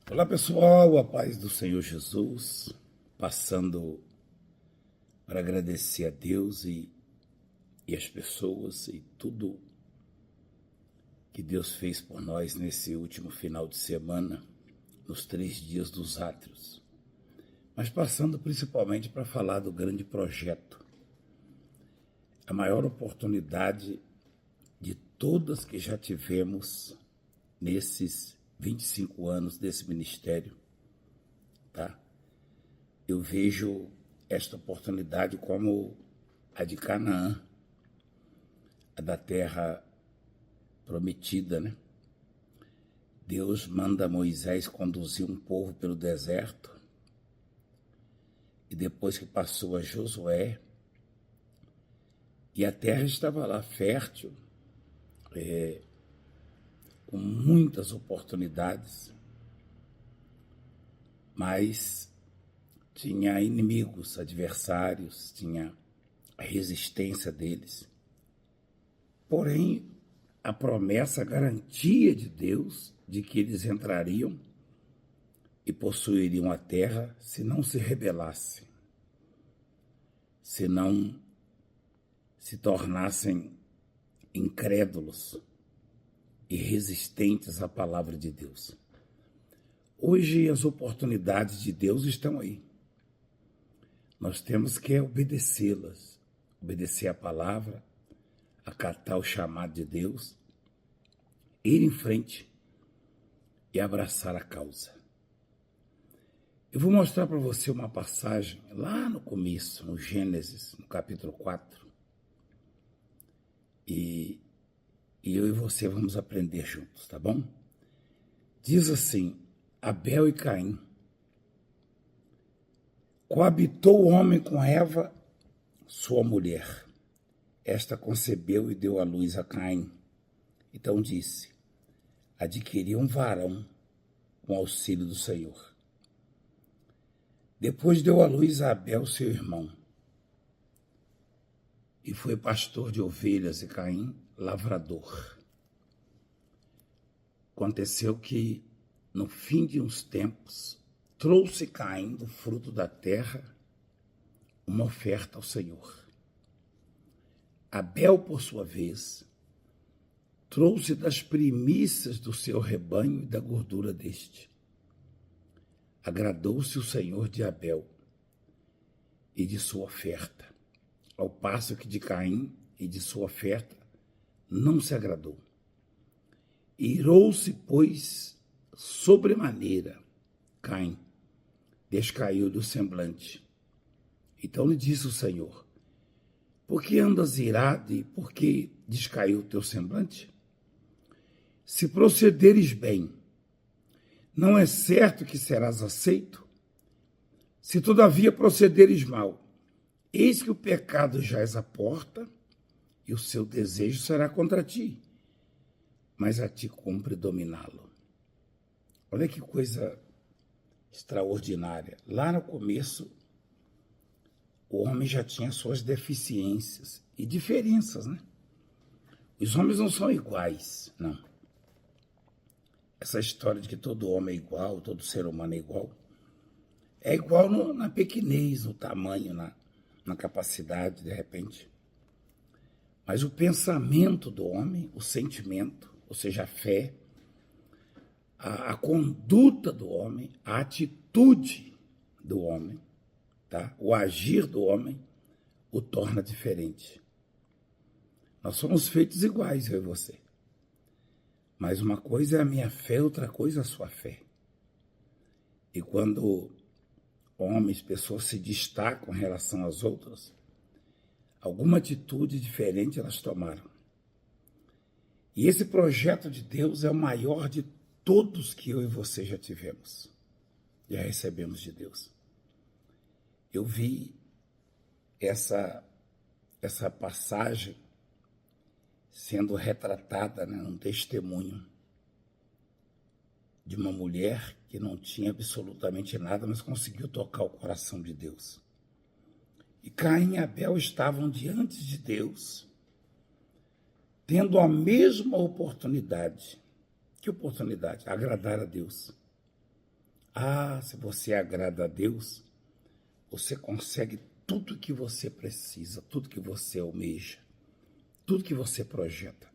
Olá pessoal, a paz do Senhor Jesus, passando para agradecer a Deus e as pessoas e tudo que Deus fez por nós nesse último final de semana, nos 3 dias dos átrios, mas passando principalmente para falar do grande projeto, a maior oportunidade de todas que já tivemos nesses 25 anos desse ministério, tá? Eu vejo esta oportunidade como a de Canaã, a da terra prometida, né? Deus manda Moisés conduzir um povo pelo deserto e depois que passou a Josué, e a terra estava lá fértil, com muitas oportunidades, mas tinha inimigos, adversários, tinha a resistência deles. Porém, a promessa, a garantia de Deus de que eles entrariam e possuiriam a terra se não se rebelassem, se não se tornassem incrédulos e resistentes à palavra de Deus. Hoje as oportunidades de Deus estão aí. Nós temos que obedecê-las, obedecer a palavra, acatar o chamado de Deus, ir em frente e abraçar a causa. Eu vou mostrar para você uma passagem lá no começo, no Gênesis, no capítulo 4. E eu e você vamos aprender juntos, tá bom? Diz assim: Abel e Caim. Coabitou o homem com Eva, sua mulher. Esta concebeu e deu à luz a Caim. Então disse: adquiri um varão com auxílio do Senhor. Depois deu à luz a Abel, seu irmão. E foi pastor de ovelhas, e Caim, lavrador. Aconteceu que, no fim de uns tempos, trouxe Caim do fruto da terra uma oferta ao Senhor. Abel, por sua vez, trouxe das primícias do seu rebanho e da gordura deste. Agradou-se o Senhor de Abel e de sua oferta, ao passo que de Caim e de sua oferta não se agradou. Irou-se, pois, sobremaneira, Caim, descaiu do semblante. Então lhe disse o Senhor: por que andas irado e por que descaiu o teu semblante? Se procederes bem, não é certo que serás aceito? Se todavia procederes mal, eis que o pecado jaz à porta, e o seu desejo será contra ti, mas a ti cumpre dominá-lo. Olha que coisa extraordinária. Lá no começo, o homem já tinha suas deficiências e diferenças, né? Os homens não são iguais, não. Essa história de que todo homem é igual, todo ser humano é igual na pequenez, no tamanho, na capacidade, de repente. Mas o pensamento do homem, o sentimento, ou seja, a fé, a conduta do homem, a atitude do homem, tá? O agir do homem o torna diferente. Nós somos feitos iguais, eu e você. Mas uma coisa é a minha fé, outra coisa é a sua fé. E quando homens, pessoas se destacam em relação às outras, alguma atitude diferente elas tomaram. E esse projeto de Deus é o maior de todos que eu e você já tivemos, já recebemos de Deus. Eu vi essa passagem sendo retratada, né, num testemunho de uma mulher que não tinha absolutamente nada, mas conseguiu tocar o coração de Deus. E Caim e Abel estavam diante de Deus, tendo a mesma oportunidade. Que oportunidade? Agradar a Deus. Se você agrada a Deus, você consegue tudo que você precisa, tudo que você almeja, tudo que você projeta.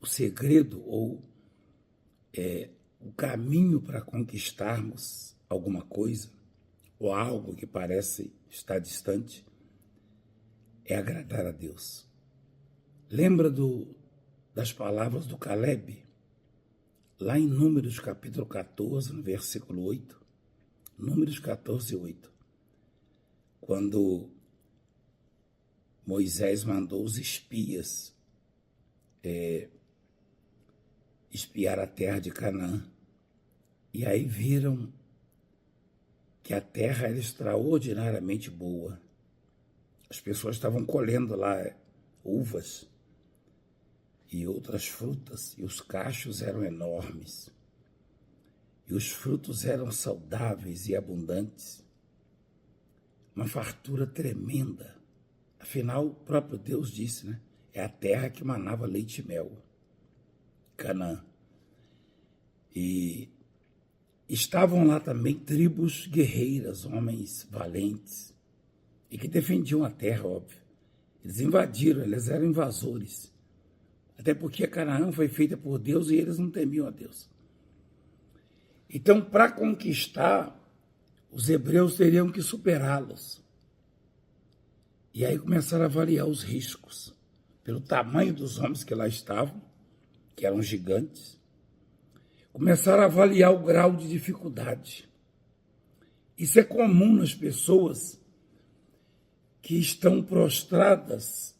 O segredo ou o caminho para conquistarmos alguma coisa ou algo que parece estar distante é agradar a Deus. Lembra das palavras do Caleb? Lá em Números capítulo 14, no versículo 8. Números 14, 8. Quando Moisés mandou os espias espiar a terra de Canaã. E aí viram que a terra era extraordinariamente boa. As pessoas estavam colhendo lá uvas e outras frutas, e os cachos eram enormes. E os frutos eram saudáveis e abundantes. Uma fartura tremenda. Afinal, o próprio Deus disse, né? É a terra que manava leite e mel. Canaã. E estavam lá também tribos guerreiras, homens valentes, e que defendiam a terra, óbvio. Eles invadiram, eles eram invasores. Até porque Canaã foi feita por Deus e eles não temiam a Deus. Então, para conquistar, os hebreus teriam que superá-los. E aí começaram a avaliar os riscos, pelo tamanho dos homens que lá estavam, que eram gigantes. Começaram a avaliar o grau de dificuldade. Isso é comum nas pessoas que estão prostradas,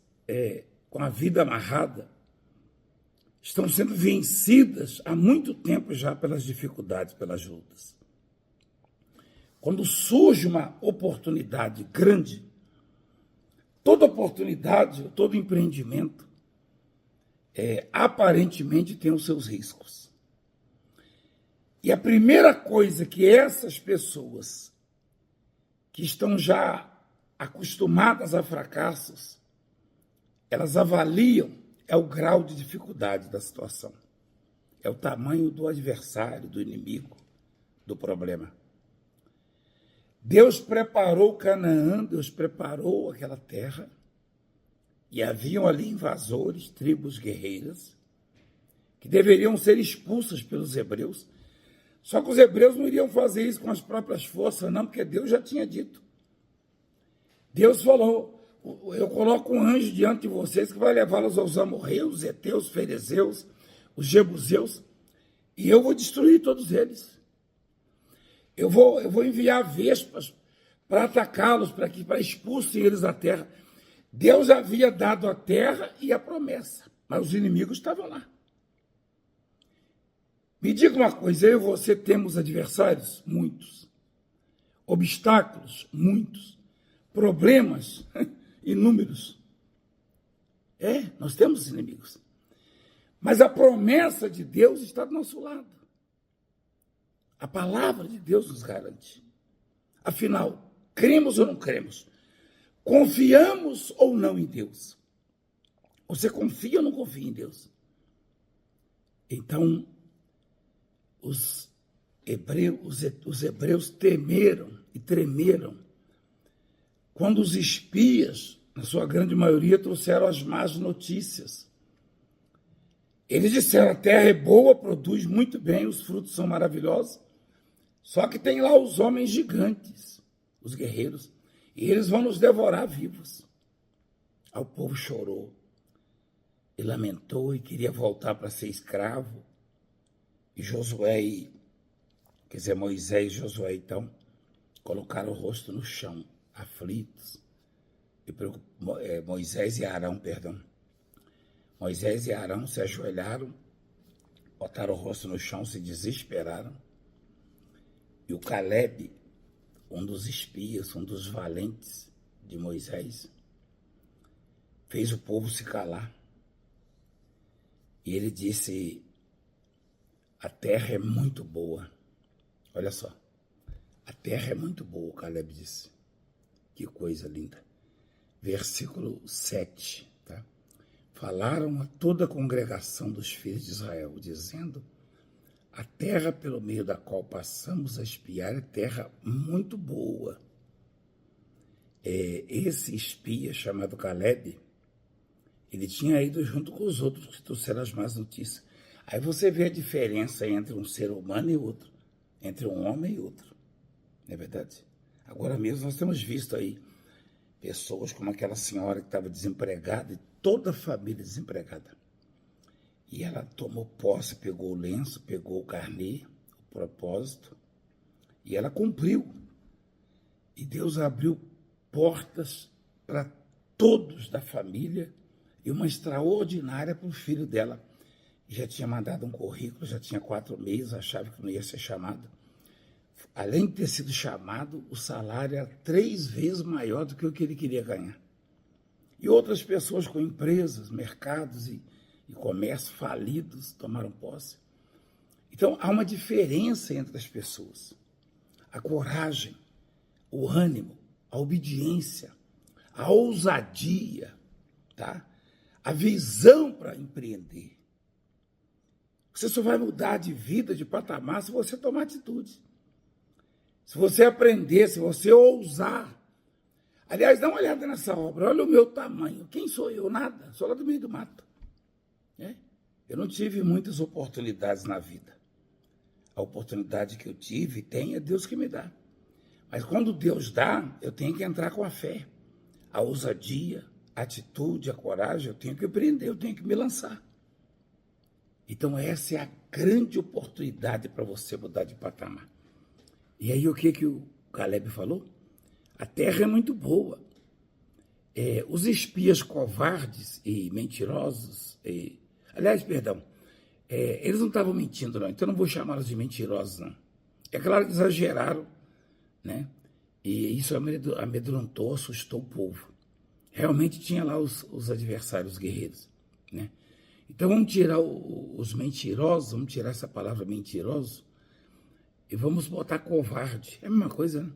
com a vida amarrada, estão sendo vencidas há muito tempo já pelas dificuldades, pelas lutas. Quando surge uma oportunidade grande, toda oportunidade, todo empreendimento, aparentemente tem os seus riscos. E a primeira coisa que essas pessoas que estão já acostumadas a fracassos, elas avaliam é o grau de dificuldade da situação. É o tamanho do adversário, do inimigo, do problema. Deus preparou Canaã, Deus preparou aquela terra, e haviam ali invasores, tribos guerreiras, que deveriam ser expulsas pelos hebreus. Só que os hebreus não iriam fazer isso com as próprias forças, não, porque Deus já tinha dito. Deus falou, eu coloco um anjo diante de vocês que vai levá-los aos amorreus, heteus, ferezeus, os jebuseus, e eu vou destruir todos eles. Eu vou enviar vespas para atacá-los, para expulsem eles da terra. Deus havia dado a terra e a promessa, mas os inimigos estavam lá. Me diga uma coisa, eu e você temos adversários? Muitos. Obstáculos? Muitos. Problemas? Inúmeros. Nós temos inimigos. Mas a promessa de Deus está do nosso lado. A palavra de Deus nos garante. Afinal, cremos ou não cremos? Confiamos ou não em Deus? Você confia ou não confia em Deus? Então, os hebreus temeram e tremeram quando os espias, na sua grande maioria, trouxeram as más notícias. Eles disseram, a terra é boa, produz muito bem, os frutos são maravilhosos, só que tem lá os homens gigantes, os guerreiros, e eles vão nos devorar vivos. Aí o povo chorou e lamentou e queria voltar para ser escravo. E Moisés e Josué, então, colocaram o rosto no chão, aflitos. Moisés e Arão se ajoelharam, botaram o rosto no chão, se desesperaram. E o Caleb, um dos espias, um dos valentes de Moisés, fez o povo se calar. E ele disse, a terra é muito boa. Olha só, a terra é muito boa, o Caleb disse. Que coisa linda. Versículo 7, tá? Falaram a toda a congregação dos filhos de Israel, dizendo, a terra pelo meio da qual passamos a espiar é terra muito boa. Esse espia chamado Caleb, ele tinha ido junto com os outros que trouxeram as más notícias. Aí você vê a diferença entre um ser humano e outro, entre um homem e outro, não é verdade? Agora mesmo nós temos visto aí pessoas como aquela senhora que estava desempregada e toda a família desempregada. E ela tomou posse, pegou o lenço, pegou o carnê, o propósito, e ela cumpriu. E Deus abriu portas para todos da família e uma extraordinária para o filho dela. Já tinha mandado um currículo, já tinha 4 meses, achava que não ia ser chamado. Além de ter sido chamado, o salário era 3 vezes maior do que o que ele queria ganhar. E outras pessoas com empresas, mercados e comércio falidos tomaram posse. Então, há uma diferença entre as pessoas. A coragem, o ânimo, a obediência, a ousadia, tá? A visão para empreender. Você só vai mudar de vida, de patamar, se você tomar atitude. Se você aprender, se você ousar. Aliás, dá uma olhada nessa obra. Olha o meu tamanho. Quem sou eu? Nada. Sou lá do meio do mato. Eu não tive muitas oportunidades na vida. A oportunidade que eu tive, tem, é Deus que me dá. Mas quando Deus dá, eu tenho que entrar com a fé. A ousadia, a atitude, a coragem, eu tenho que empreender, eu tenho que me lançar. Então essa é a grande oportunidade para você mudar de patamar. E aí o que o Caleb falou? A terra é muito boa. Os espias covardes e mentirosos, aliás, perdão, eles não estavam mentindo não, então eu não vou chamá-los de mentirosos não. É claro que exageraram, né? E isso amedrontou, assustou o povo. Realmente tinha lá os adversários guerreiros, né? Então vamos tirar os mentirosos, vamos tirar essa palavra mentiroso e vamos botar covarde. É a mesma coisa, né?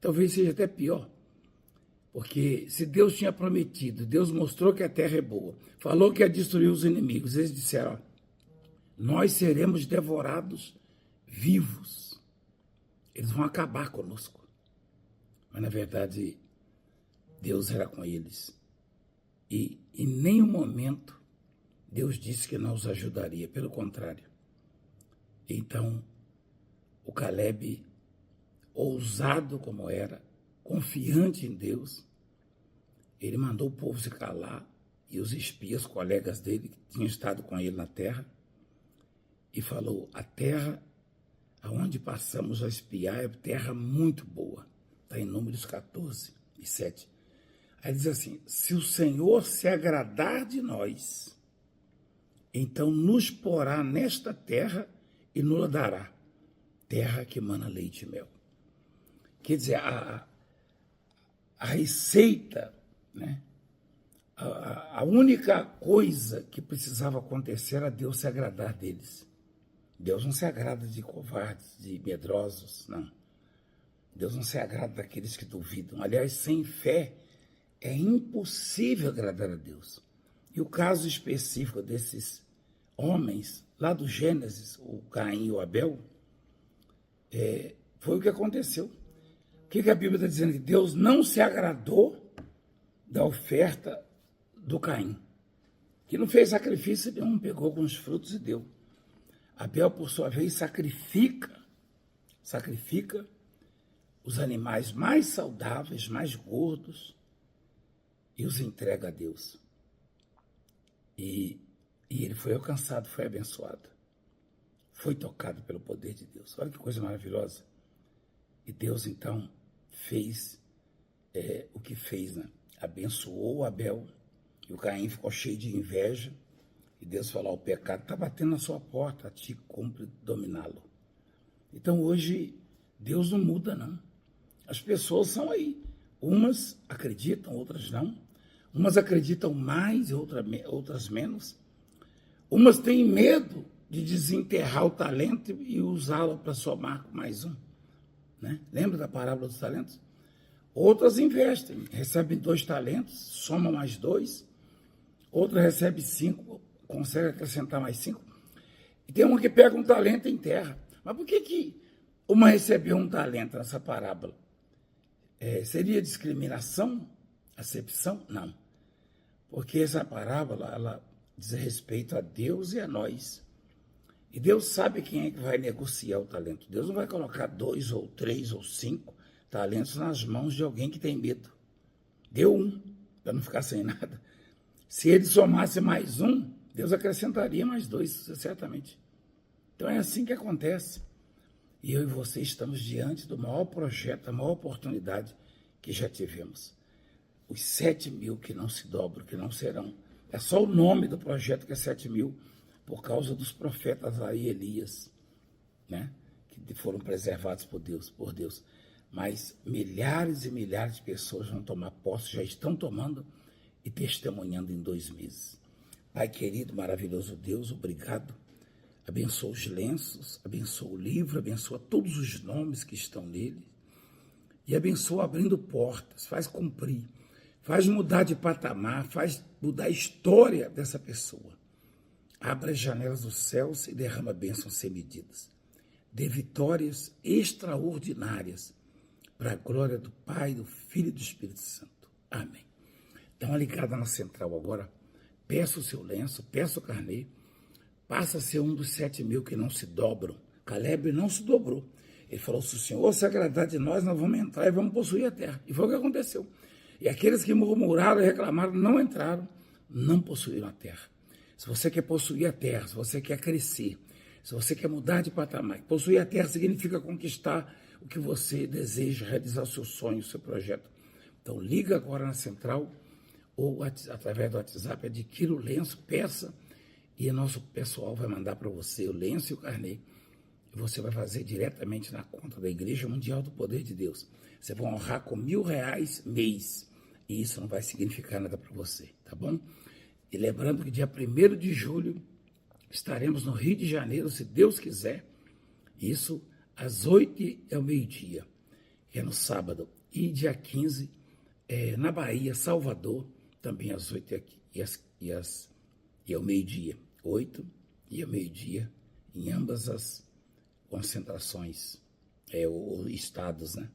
Talvez seja até pior. Porque se Deus tinha prometido, Deus mostrou que a terra é boa, falou que ia destruir os inimigos, eles disseram, nós seremos devorados vivos. Eles vão acabar conosco. Mas na verdade, Deus era com eles. E em nenhum momento Deus disse que não os ajudaria, pelo contrário. Então, o Caleb, ousado como era, confiante em Deus, ele mandou o povo se calar e os espias, colegas dele, que tinham estado com ele na terra, e falou, a terra aonde passamos a espiar é terra muito boa. Está em Números 14 e 7. Aí diz assim, se o Senhor se agradar de nós, então nos porá nesta terra e nos dará, terra que emana leite e mel. Quer dizer, a receita, né? A única coisa que precisava acontecer era Deus se agradar deles. Deus não se agrada de covardes, de medrosos, não. Deus não se agrada daqueles que duvidam. Aliás, sem fé é impossível agradar a Deus. E o caso específico desses homens, lá do Gênesis, o Caim e o Abel, foi o que aconteceu. O que a Bíblia está dizendo? Que Deus não se agradou da oferta do Caim, que não fez sacrifício nenhum, pegou com os frutos e deu. Abel, por sua vez, sacrifica os animais mais saudáveis, mais gordos, e os entrega a Deus. E ele foi alcançado, foi abençoado, foi tocado pelo poder de Deus. Olha que coisa maravilhosa. E Deus, então, fez o que fez, né? Abençoou Abel, e o Caim ficou cheio de inveja, e Deus falou, o pecado está batendo na sua porta, a ti cumpre dominá-lo. Então, hoje, Deus não muda, não. As pessoas são aí. Umas acreditam, outras não. Umas acreditam mais e outras menos. Umas têm medo de desenterrar o talento e usá-lo para somar com mais um. Né? Lembra da parábola dos talentos? Outras investem, recebem 2 talentos, somam mais 2. Outra recebe 5, consegue acrescentar mais 5. E tem uma que pega um talento em terra. Mas por que uma recebeu um talento nessa parábola? Seria discriminação? Acepção? Não. Porque essa parábola, ela diz respeito a Deus e a nós. E Deus sabe quem é que vai negociar o talento. Deus não vai colocar 2 ou 3 ou 5 talentos nas mãos de alguém que tem medo. Deu um, para não ficar sem nada. Se ele somasse mais um, Deus acrescentaria mais 2, certamente. Então é assim que acontece. E eu e você estamos diante do maior projeto, a maior oportunidade que já tivemos. Os 7.000 que não se dobram, que não serão. É só o nome do projeto que é 7.000, por causa dos profetas aí, Elias, né? Que foram preservados por Deus. Mas milhares e milhares de pessoas vão tomar posse, já estão tomando e testemunhando em 2 meses. Pai querido, maravilhoso Deus, obrigado. Abençoa os lenços, abençoa o livro, abençoa todos os nomes que estão nele. E abençoa abrindo portas, faz cumprir, faz mudar de patamar, faz mudar a história dessa pessoa. Abra as janelas dos céus e derrama bênçãos sem medidas. Dê vitórias extraordinárias para a glória do Pai, do Filho e do Espírito Santo. Amém. Dá uma ligada na central agora. Peça o seu lenço, peça o carnê. Passa a ser um dos 7.000 que não se dobram. Caleb não se dobrou. Ele falou, se o Senhor se agradar de nós, nós vamos entrar e vamos possuir a terra. E foi o que aconteceu. E aqueles que murmuraram e reclamaram não entraram, não possuíram a terra. Se você quer possuir a terra, se você quer crescer, se você quer mudar de patamar, possuir a terra significa conquistar o que você deseja, realizar o seu sonho, o seu projeto. Então liga agora na central ou através do WhatsApp, adquira o lenço, peça, e o nosso pessoal vai mandar para você o lenço e o carnê. E você vai fazer diretamente na conta da Igreja Mundial do Poder de Deus. Você vai honrar com R$1.000 mês. E isso não vai significar nada para você, tá bom? E lembrando que dia 1º de julho estaremos no Rio de Janeiro, se Deus quiser. Isso às 8h ao meio-dia, que é no sábado. E dia 15 na Bahia, Salvador, também às 8h e ao meio-dia. 8 e ao meio-dia, em ambas as concentrações, ou estados, né?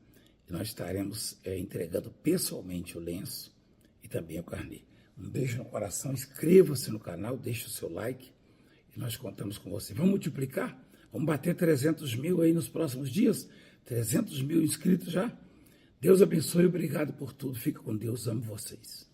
E nós estaremos entregando pessoalmente o lenço e também o carnê. Um beijo no coração, inscreva-se no canal, deixe o seu like e nós contamos com você. Vamos multiplicar? Vamos bater 300.000 aí nos próximos dias? 300.000 inscritos já? Deus abençoe, obrigado por tudo. Fica com Deus, amo vocês.